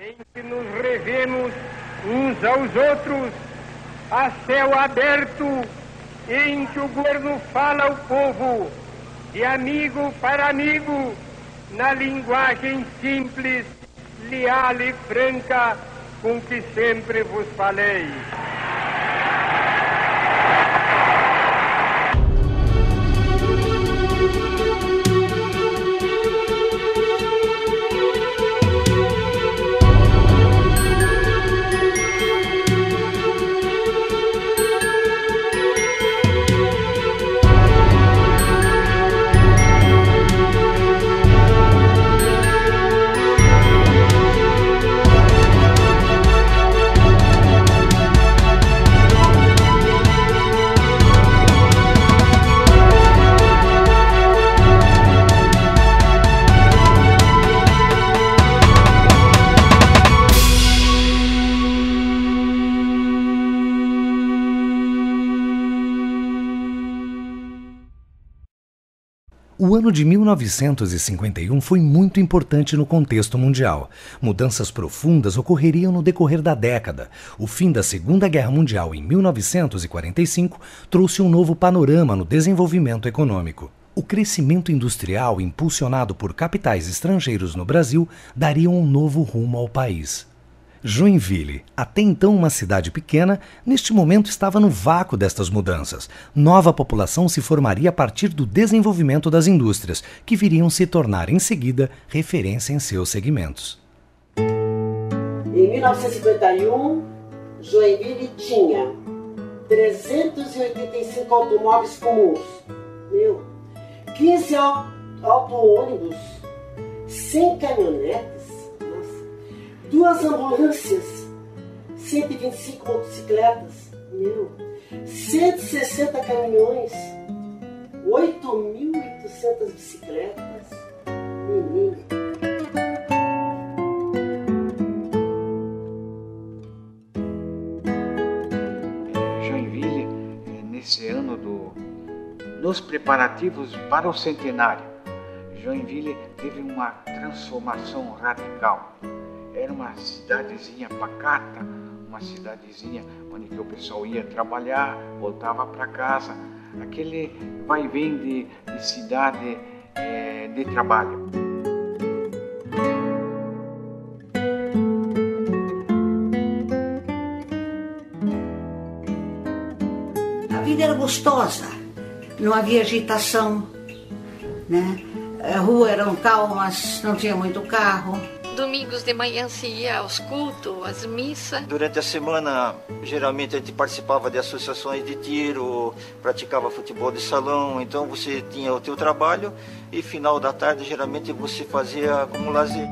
em que nos revemos uns aos outros, a céu aberto, em que o governo fala ao povo, de amigo para amigo, na linguagem simples, leal e franca, com que sempre vos falei. O ano de 1951 foi muito importante no contexto mundial. Mudanças profundas ocorreriam no decorrer da década. O fim da Segunda Guerra Mundial em 1945 trouxe um novo panorama no desenvolvimento econômico. O crescimento industrial, impulsionado por capitais estrangeiros no Brasil, daria um novo rumo ao país. Joinville, até então uma cidade pequena, neste momento estava no vácuo destas mudanças. Nova população se formaria a partir do desenvolvimento das indústrias, que viriam se tornar em seguida referência em seus segmentos. Em 1951, Joinville tinha 385 automóveis comuns, 15 auto-ônibus, 100 caminhonetes, 2 ambulâncias, 125 motocicletas, 160 caminhões, 8.800 bicicletas, Joinville, nesse ano dos preparativos para o centenário, Joinville teve uma transformação radical. Era uma cidadezinha pacata, uma cidadezinha onde que o pessoal ia trabalhar, voltava para casa. Aquele vai e vem de cidade de trabalho. A vida era gostosa, não havia agitação, né? As ruas eram calmas, não tinha muito carro. Domingos de manhã se ia aos cultos, às missas. Durante a semana, geralmente a gente participava de associações de tiro, praticava futebol de salão, então você tinha o teu trabalho e final da tarde, geralmente você fazia como lazer.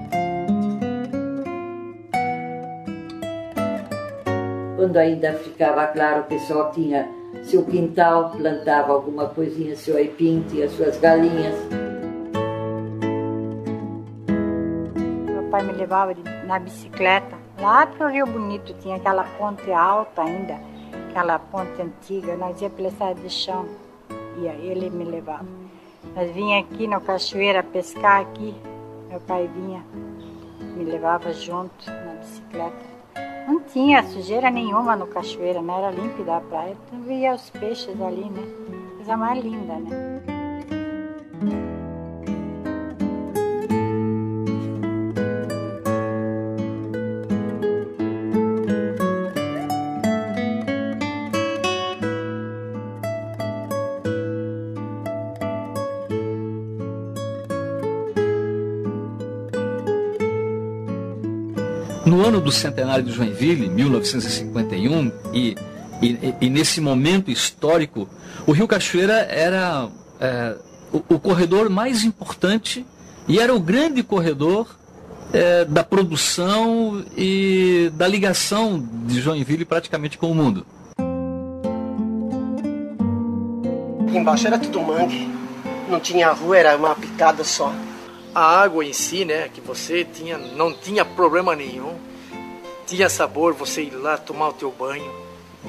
Quando ainda ficava claro, o pessoal tinha seu quintal, plantava alguma coisinha, seu aipim, tinha suas galinhas. Meu pai me levava na bicicleta. Lá pro Rio Bonito tinha aquela ponte alta ainda, aquela ponte antiga. Nós ia pela estrada de chão e aí ele me levava. Nós vinha aqui na cachoeira pescar aqui. Meu pai vinha, me levava junto na bicicleta. Não tinha sujeira nenhuma no cachoeira, não era límpida a praia. Então via os peixes ali, né? Coisa mais linda, né? No ano do centenário de Joinville, 1951, e nesse momento histórico, o Rio Cachoeira era o corredor mais importante e era o grande corredor da produção e da ligação de Joinville praticamente com o mundo. Embaixo era tudo mangue, não tinha rua, era uma picada só. A água em si, né, que você tinha, não tinha problema nenhum. Tinha sabor, você ir lá tomar o teu banho,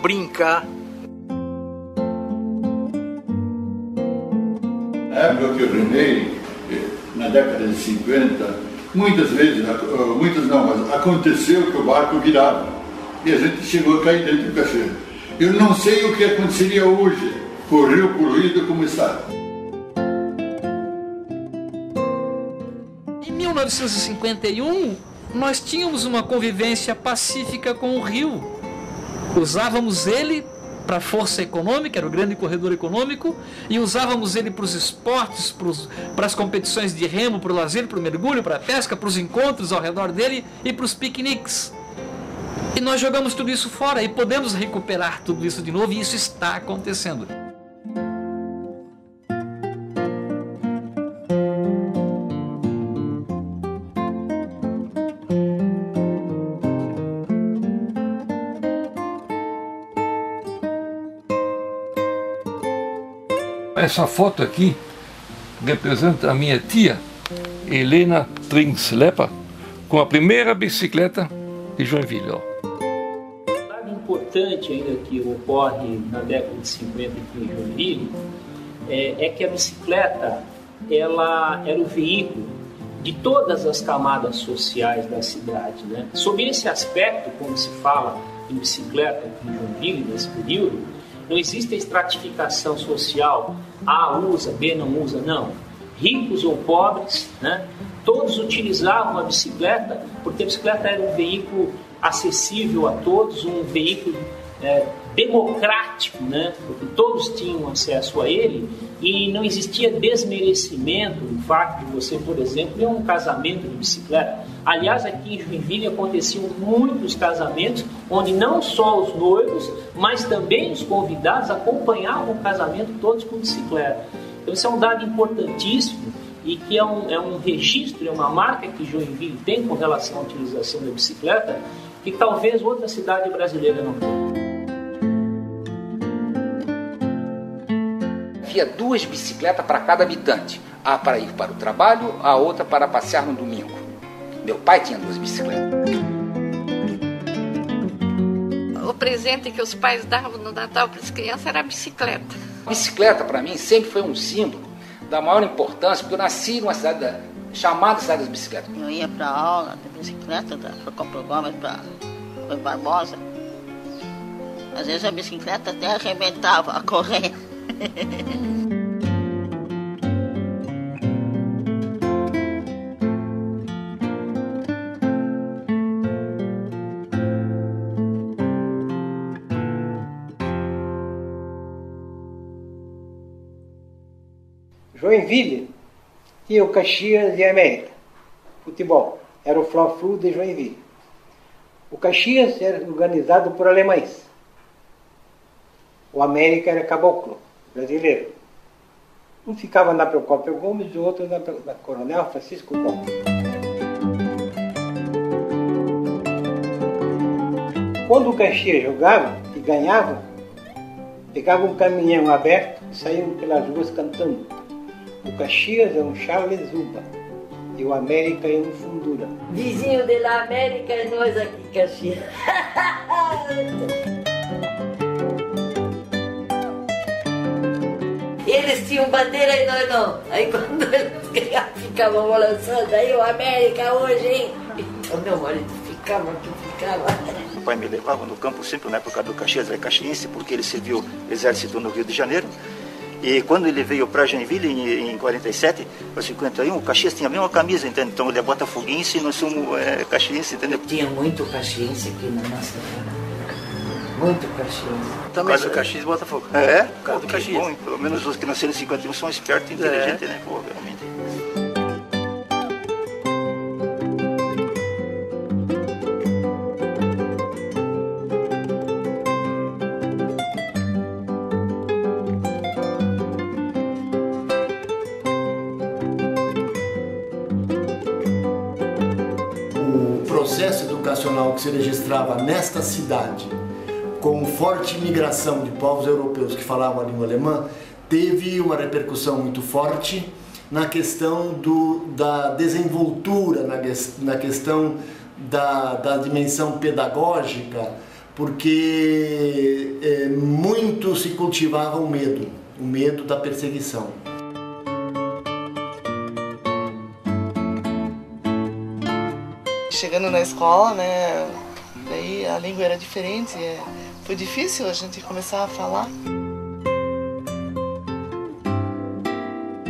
brincar. A época que eu rendei, na década de 50, Muitas vezes, muitas não, mas aconteceu que o barco virava e a gente chegou a cair dentro do Cachoeira. Eu não sei o que aconteceria hoje com o rio poluído como está. Em 1951, nós tínhamos uma convivência pacífica com o rio. Usávamos ele para a força econômica, era o grande corredor econômico, e usávamos ele para os esportes, para as competições de remo, para o lazer, para o mergulho, para a pesca, para os encontros ao redor dele e para os piqueniques. E nós jogamos tudo isso fora e podemos recuperar tudo isso de novo, e isso está acontecendo. Essa foto aqui representa a minha tia, Helena Trinkslepa, com a primeira bicicleta de Joinville. Algo importante ainda que ocorre na década de 50 aqui em Joinville é que a bicicleta ela era o veículo de todas as camadas sociais da cidade, né? Sob esse aspecto, quando se fala em bicicleta aqui em Joinville nesse período, não existe a estratificação social, A usa, B não usa, não. Ricos ou pobres, né? Todos utilizavam a bicicleta, porque a bicicleta era um veículo acessível a todos, um veículo democrático, né? Porque todos tinham acesso a ele e não existia desmerecimento no fato de você, por exemplo, ir a um casamento de bicicleta. Aliás, aqui em Joinville aconteciam muitos casamentos onde não só os noivos, mas também os convidados acompanhavam o casamento todos com bicicleta. Então isso é um dado importantíssimo e que é um registro, é uma marca que Joinville tem com relação à utilização da bicicleta que talvez outra cidade brasileira não tenha. Havia 2 bicicletas para cada habitante, a para ir para o trabalho, a outra para passear no domingo. Meu pai tinha 2 bicicletas. O presente que os pais davam no Natal para as crianças era a bicicleta. A bicicleta, para mim, sempre foi um símbolo da maior importância, porque eu nasci numa cidade chamada Cidade das Bicicletas. Eu ia para a aula de bicicleta, para comprar Gomes, para Barbosa. Às vezes a bicicleta até arrebentava a corrente. Joinville tinha o Caxias e a América, futebol, era o Fla-Flu de Joinville. O Caxias era organizado por alemães, o América era caboclo, brasileiro. Um ficava na Procópio Gomes e o outro na Coronel Francisco Gomes. Quando o Caxias jogava e ganhava, pegava um caminhão aberto e saíam pelas ruas cantando. O Caxias é um Charles Uba e o América é um Fundura. Vizinho de la América e nós aqui, Caxias. Eles tinham bandeira e nós não. Aí quando eles ficavam balançando, aí o América hoje, hein? Então meu marido ficava. O pai me levava no campo sempre na época do Caxias, era caxiense, porque ele serviu exército no Rio de Janeiro. E quando ele veio para Joinville em 47, para 51, o Caxias tinha a mesma camisa, entende? Então ele é botafoguense e nós somos caxiense, entendeu? Tinha muito caxiense aqui na nossa casa. Muito caxiense. Também sou Caxias e Botafogo. É? Por causa do Caxias. Bom, pelo menos os que nasceram em 51 são espertos e inteligentes, né? Pô, realmente. O processo educacional que se registrava nesta cidade, com forte imigração de povos europeus que falavam a língua alemã, teve uma repercussão muito forte na questão da desenvoltura, na questão da dimensão pedagógica, porque muito se cultivava o medo da perseguição. chegando na escola, né, daí a língua era diferente, foi difícil a gente começar a falar.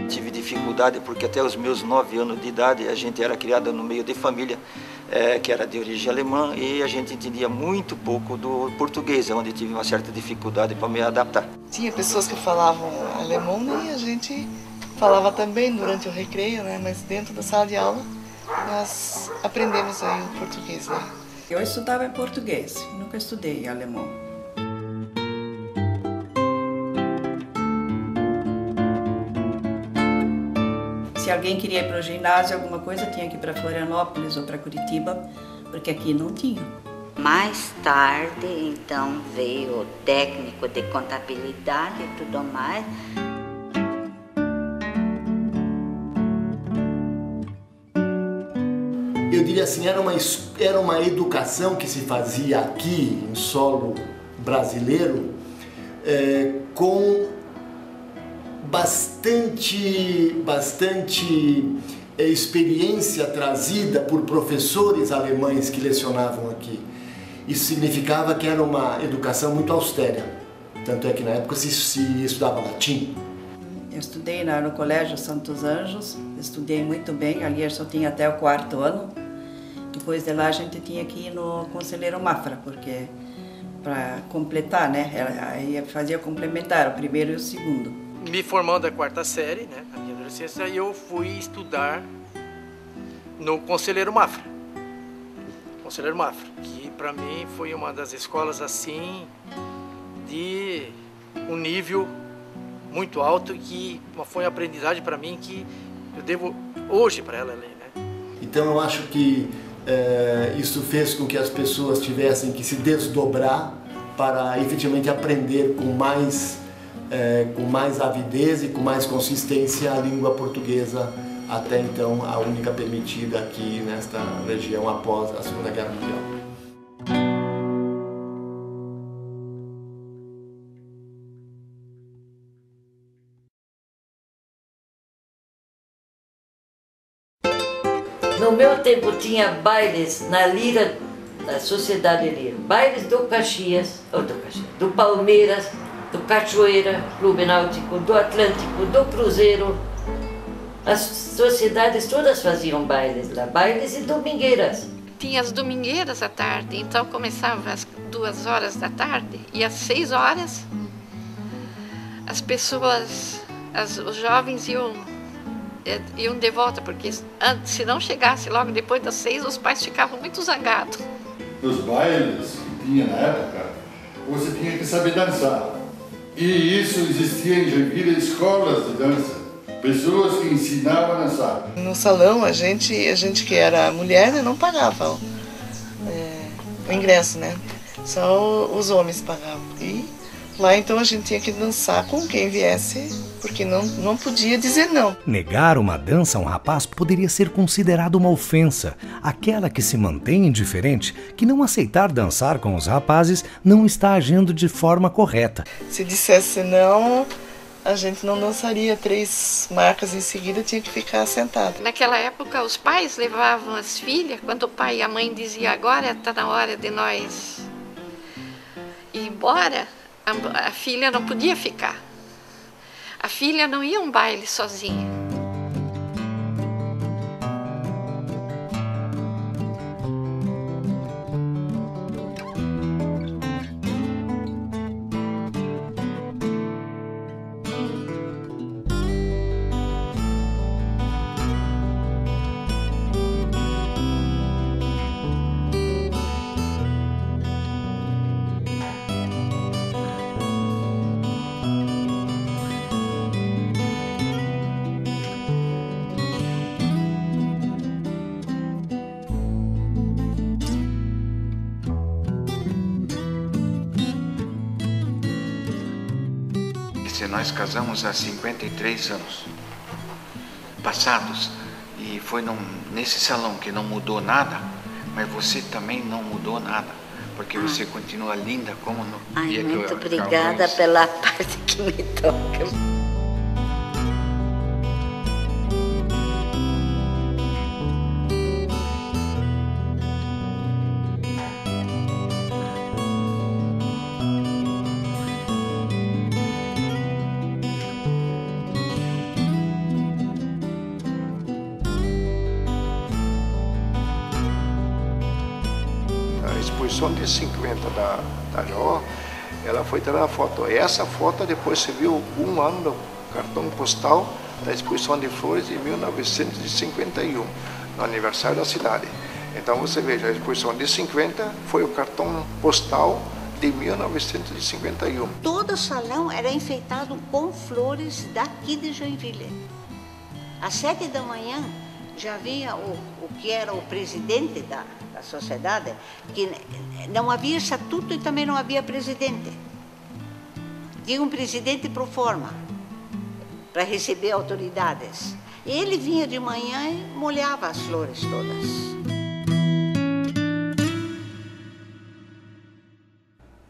Tive dificuldade porque até os meus 9 anos de idade a gente era criado no meio de família que era de origem alemã e a gente entendia muito pouco do português, onde tive uma certa dificuldade para me adaptar. Tinha pessoas que falavam alemão e a gente falava também durante o recreio, né, mas dentro da sala de aula nós aprendemos aí o português, né? Eu estudava em português, nunca estudei alemão. Se alguém queria ir para o ginásio, alguma coisa, tinha que ir para Florianópolis ou para Curitiba, porque aqui não tinha. Mais tarde, então, veio o técnico de contabilidade e tudo mais. Eu diria assim, era uma educação que se fazia aqui, em solo brasileiro, com bastante experiência trazida por professores alemães que lecionavam aqui. Isso significava que era uma educação muito austera. Tanto é que na época se estudava latim. Eu estudei no Colégio Santos Anjos, estudei muito bem, ali eu só tinha até o 4º ano. Depois de lá a gente tinha que ir no Conselheiro Mafra, porque para completar, né? Aí fazia complementar o 1º e o 2º. Me formando da 4ª série, né, na minha adolescência, eu fui estudar no Conselheiro Mafra. Conselheiro Mafra, que para mim foi uma das escolas assim de um nível muito alto, que foi uma aprendizagem para mim que eu devo hoje para ela, né? Então eu acho que isso fez com que as pessoas tivessem que se desdobrar para efetivamente aprender com mais avidez e com mais consistência a língua portuguesa, até então a única permitida aqui nesta região após a Segunda Guerra Mundial. No meu tempo tinha bailes na Lira, na Sociedade Lira, bailes do Caxias, do Palmeiras, do Cachoeira, Clube Náutico, do Atlântico, do Cruzeiro. As sociedades todas faziam bailes lá, bailes e domingueiras. Tinha as domingueiras à tarde, então começava às 2 horas da tarde e às 6 horas as pessoas, os jovens iam de volta, porque se não chegasse logo depois das 6, os pais ficavam muito zangados. Nos bailes que tinha na época, você tinha que saber dançar. E isso existia em Joinville, escolas de dança, pessoas que ensinavam a dançar. No salão, a gente que era mulher, né, não pagava o ingresso, né? Só os homens pagavam. E lá então a gente tinha que dançar com quem viesse, porque não podia dizer não. Negar uma dança a um rapaz poderia ser considerado uma ofensa. Aquela que se mantém indiferente, que não aceitar dançar com os rapazes, não está agindo de forma correta. Se dissesse não, a gente não dançaria 3 marcas em seguida, tinha que ficar sentado. Naquela época, os pais levavam as filhas, quando o pai e a mãe diziam agora está na hora de nós ir embora, a filha não podia ficar. A filha não ia a um baile sozinha. Nós casamos há 53 anos passados e foi nesse salão que não mudou nada, mas você também não mudou nada, porque você continua linda como no dia que eu muito obrigada pela parte que me toca. exposição de 50 da Jó, ela foi tirar a foto. Essa foto depois se viu um ano do cartão postal da exposição de flores de 1951, no aniversário da cidade. Então você veja, a exposição de 50 foi o cartão postal de 1951. Todo o salão era enfeitado com flores daqui de Joinville. Às 7 da manhã já vinha o que era o presidente da sociedade, que não havia estatuto e também não havia presidente. Tinha um presidente pro forma, para receber autoridades. E ele vinha de manhã e molhava as flores todas.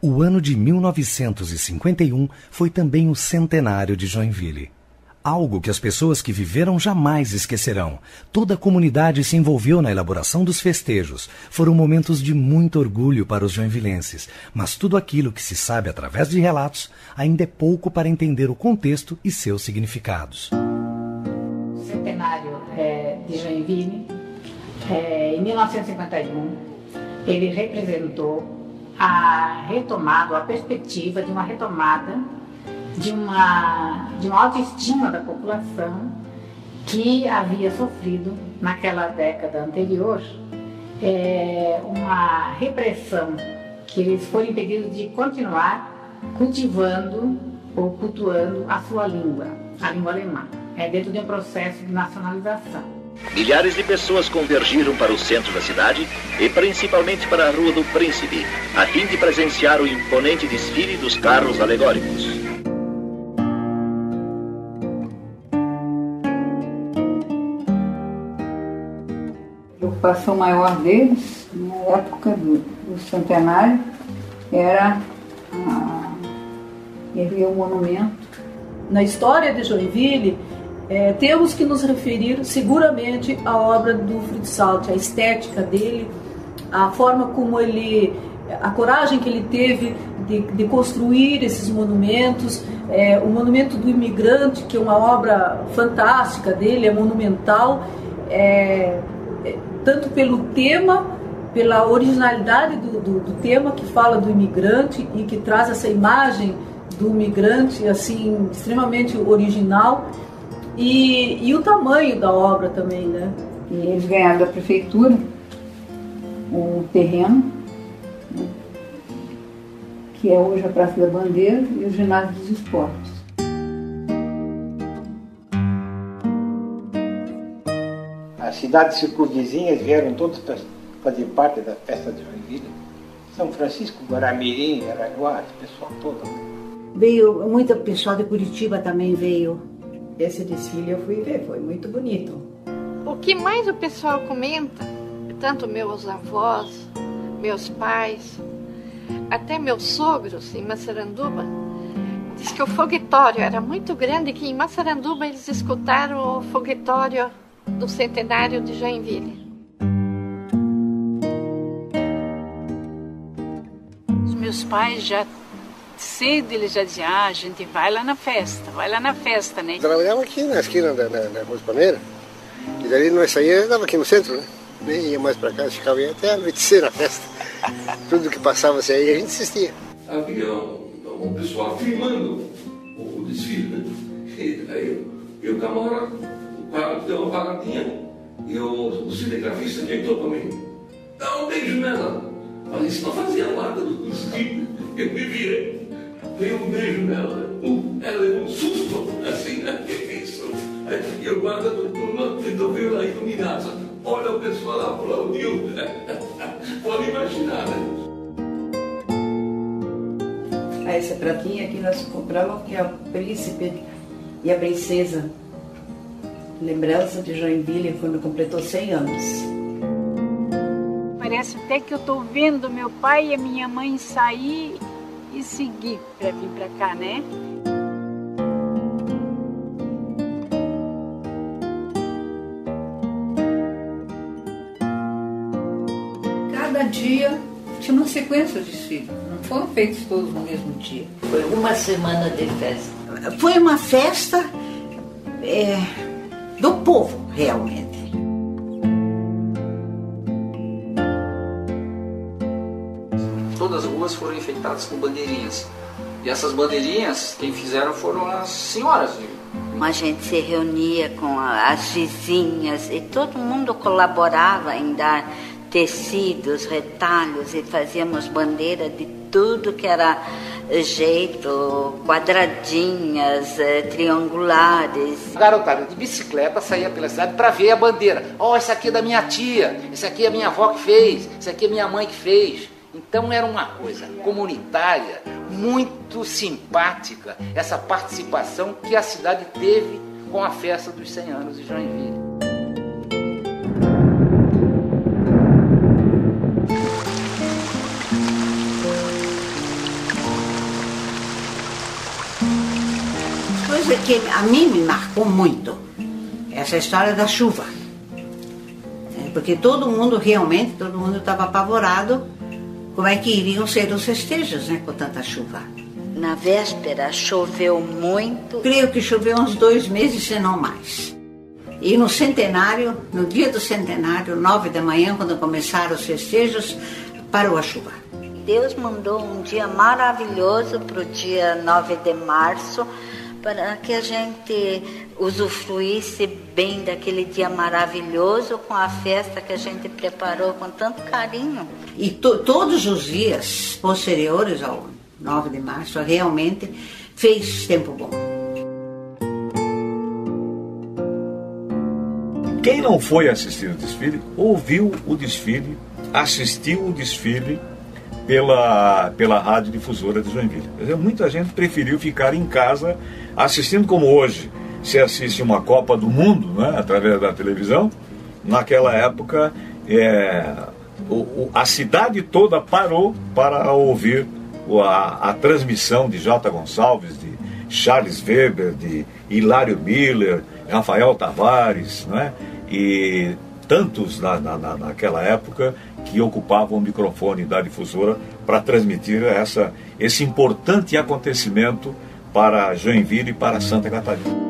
O ano de 1951 foi também o centenário de Joinville. Algo que as pessoas que viveram jamais esquecerão. Toda a comunidade se envolveu na elaboração dos festejos. Foram momentos de muito orgulho para os joinvilenses, mas tudo aquilo que se sabe através de relatos ainda é pouco para entender o contexto e seus significados. O centenário de Joinville, em 1951, ele representou a retomada, a perspectiva de uma retomada de uma autoestima da população que havia sofrido naquela década anterior uma repressão, que eles foram impedidos de continuar cultivando ou cultuando a sua língua, a língua alemã, dentro de um processo de nacionalização. Milhares de pessoas convergiram para o centro da cidade e principalmente para a Rua do Príncipe, a fim de presenciar o imponente desfile dos carros alegóricos. A preocupação maior deles, na época do centenário, era erguer um monumento. Na história de Joinville, temos que nos referir seguramente à obra do Fritz Salt, a estética dele, a forma como ele, a coragem que ele teve de construir esses monumentos, o monumento do imigrante, que é uma obra fantástica dele, é monumental, tanto pelo tema, pela originalidade do tema que fala do imigrante e que traz essa imagem do imigrante assim extremamente original. E o tamanho da obra também, né? E eles ganharam da prefeitura um terreno, né, que é hoje a Praça da Bandeira e o Ginásio dos Esportes. As cidades circunvizinhas vieram todas para fazer parte da festa de Joinville. São Francisco, Guaramirim, Araguá, esse pessoal todo. Veio muito pessoal de Curitiba também veio. Esse desfile eu fui ver, foi muito bonito. O que mais o pessoal comenta, tanto meus avós, meus pais, até meus sogros em Massaranduba, diz que o foguetório era muito grande, que em Massaranduba eles escutaram o foguetório do centenário de Joinville. Os meus pais já cedo eles já diziam, a gente vai lá na festa, né? Trabalhava aqui na esquina da Rua de Palmeira, e dali nós saíamos, estava aqui no centro, né? Nem ia mais para casa, ficava aí até anoitecer na festa. Tudo que passava assim aí a gente assistia. Havia um pessoal filmando o desfile, né? E aí o camarada, o cara deu uma paradinha, e o cinegrafista que entrou para mim, dá um beijo nela. Mas isso não fazia nada do desfile, eu me virei. Dei um beijo nela, ela levou um susto, assim, né? Que isso? E o guarda do turno então veio lá iluminar. Olha, o pessoal lá aplaudiu. Pode imaginar, né? Essa pratinha aqui nós compramos, que é o príncipe e a princesa. Lembrança de Joinville quando completou 100 anos. Parece até que eu estou vendo meu pai e a minha mãe sair e seguir para vir para cá, né? Cada dia tinha uma sequência de desfiles, não foram feitos todos no mesmo dia. Foi uma semana de festa. Foi uma festa do povo, realmente. ruas foram enfeitadas com bandeirinhas. E essas bandeirinhas, quem fizeram foram as senhoras. A gente se reunia com as vizinhas e todo mundo colaborava em dar tecidos, retalhos e fazíamos bandeira de tudo que era jeito, quadradinhas, triangulares. A garotada de bicicleta saía pela cidade para ver a bandeira. Ó, essa aqui é da minha tia, essa aqui é a minha avó que fez, essa aqui é minha mãe que fez. Então era uma coisa comunitária, muito simpática, essa participação que a cidade teve com a festa dos 100 anos de Joinville. Coisa que a mim me marcou muito, essa história da chuva. Porque todo mundo estava apavorado como é que iriam ser os festejos, né, com tanta chuva. Na véspera choveu muito. Creio que choveu uns 2 meses, se não mais. E no centenário, no dia do centenário, 9 da manhã, quando começaram os festejos, parou a chuva. Deus mandou um dia maravilhoso para o dia 9 de março, para que a gente usufruísse bem daquele dia maravilhoso com a festa que a gente preparou com tanto carinho. E todos os dias posteriores ao 9 de março realmente fez tempo bom. Quem não foi assistir o desfile, ouviu o desfile, assistiu o desfile pela radiodifusora de Joinville. Muita gente preferiu ficar em casa assistindo, como hoje se assiste uma Copa do Mundo, né, através da televisão. Naquela época, a cidade toda parou para ouvir a transmissão de J. Gonçalves, de Charles Weber, de Hilário Miller, Rafael Tavares, né, e tantos naquela época que ocupavam o microfone da difusora para transmitir esse importante acontecimento para Joinville e para Santa Catarina.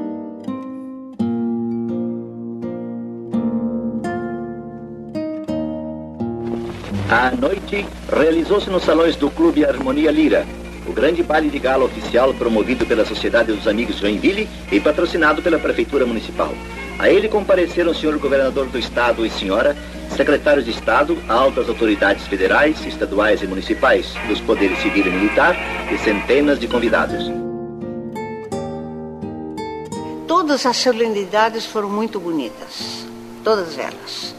À noite, realizou-se nos salões do Clube Harmonia Lira o grande baile de gala oficial promovido pela Sociedade dos Amigos de Joinville e patrocinado pela Prefeitura Municipal. A ele compareceram o senhor governador do Estado e senhora, secretários de Estado, altas autoridades federais, estaduais e municipais, dos poderes civil e militar e centenas de convidados. Todas as solenidades foram muito bonitas, todas elas.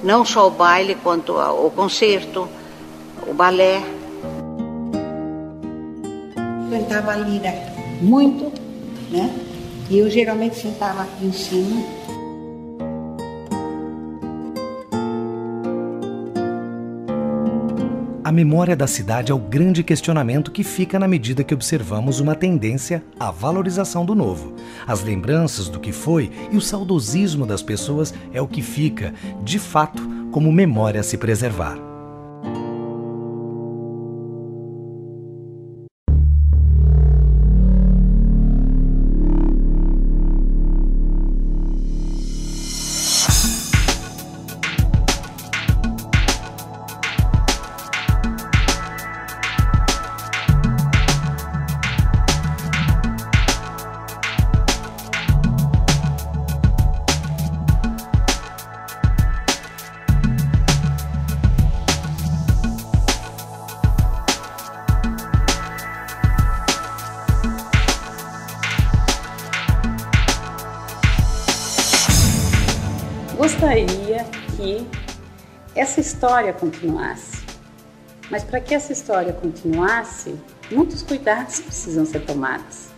Não só o baile, quanto o concerto, o balé. Cantava a lira muito, né? E eu geralmente sentava aqui em cima. A memória da cidade é o grande questionamento que fica na medida que observamos uma tendência à valorização do novo. As lembranças do que foi e o saudosismo das pessoas é o que fica, de fato, como memória a se preservar. Gostaria que essa história continuasse, mas para que essa história continuasse, muitos cuidados precisam ser tomados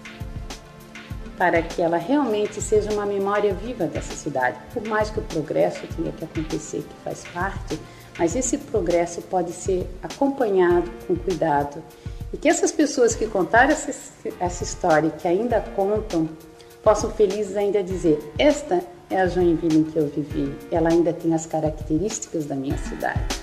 para que ela realmente seja uma memória viva dessa cidade. Por mais que o progresso tenha que acontecer, que faz parte, mas esse progresso pode ser acompanhado com cuidado e que essas pessoas que contaram essa história, que ainda contam, possam felizes ainda dizer: esta é a Joinville em que eu vivi, ela ainda tem as características da minha cidade.